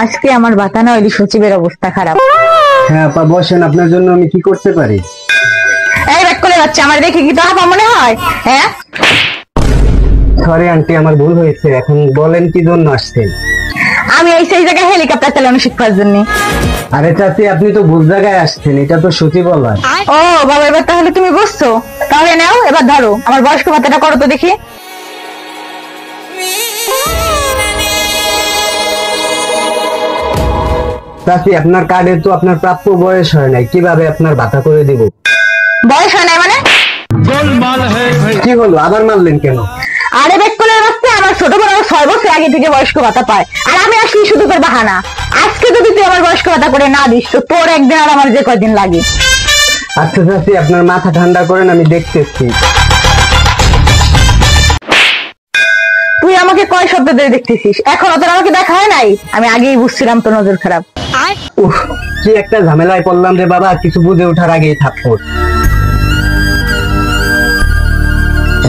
আজকে আমার বাতানা ওই সচিবের অবস্থা খারাপ। হ্যাঁ আপা বসেন, আপনার জন্য আমি কি করতে পারি? এই ব্যাক করে যাচ্ছে, আমার দেখে কি তো আপা মনে হয়? হ্যাঁ সরি আন্টি, আমার ভুল হয়েছে। এখন বলেন কি জন্য আসছেন? আমি এই সেই জায়গায় হেলিকপ্টার চালানো শিখবার জন্য। আরে চাচি, আপনি তো ভুল জায়গায় আসছেন, এটা তো সচিব বলার। ও বাবা, এবার তাহলে তুমি বুঝছো? তাহলে নাও, এবার ধরো আমার বয়স্ক ভাতাটা করো তো দেখি। চাচি, আপনার কার্ডে তো আপনার প্রাপ্য বয়স হয় নাই, কিভাবে আপনার ভাতা করে দিব? বয়স হয় নাই মানে? কি হলো, আবার মারলেন কেন? আরে ব্যাক করে যাচ্ছে, আমার ছোট বড় 6 বছর আগে থেকে বয়স্ক ভাতা পায়, আর আমি আসলে শুধু তোর বাহানা। আজকে যদি তুই আমার বয়স্ক ভাতা করে না দিস তো তোর একদিন আর আমার যে কয়দিন লাগে। আচ্ছা চাচি, আপনার মাথা ঠান্ডা করেন, আমি দেখতেছি। তুই আমাকে কয় সপ্তাহ ধরে দেখতেছিস, এখনো তোর আমাকে দেখা হয় নাই? আমি আগেই বুঝছিলাম তোর নজর খারাপ। উফ, কি একটা ঝামেলায় পড়লাম রে বাবা, কিছু বুঝে ওঠার আগেই থাপ্পড়।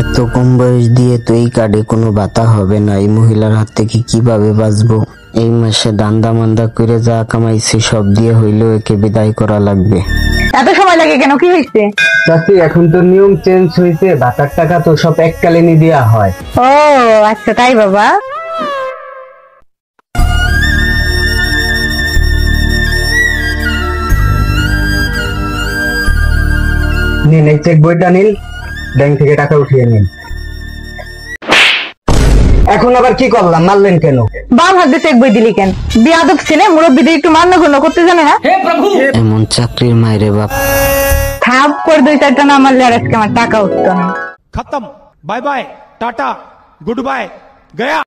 এত কম বয়স দিয়ে তো এই কার্ডে কোনো ভাতা হবে না। এই মহিলার হাত থেকে কিভাবে বাঁচবো? এই মাসে দান্দা মান্দা করে যা কামাইছে সব দিয়ে হইলেও একে বিদায় করা লাগবে। এত সময় লাগে কেন, কি হয়েছে? চাচি, এখন তো নিয়ম চেঞ্জ হয়েছে, ভাতার টাকা তো সব এককালীনই দেওয়া হয়। ও আচ্ছা তাই বাবা। নিন এই চেক বইটা নিন, ব্যাংক থেকে টাকা উঠিয়ে নিন। এখন আবার কি করলাম, মারলেন কেন? বাম হাতে চেক বই দিলি কেন? বিয়াদব ছেলে, মুরব্বীদের একটু মান্য গণ্য করতে জানে না। এমন চাকরির মাইরে বাপ। থাপ করে 2-4টা না মারলে আর আজকে আমার টাকা উঠতো না। खत्म, बाय बाय, टाटा, गुड बाय, गया।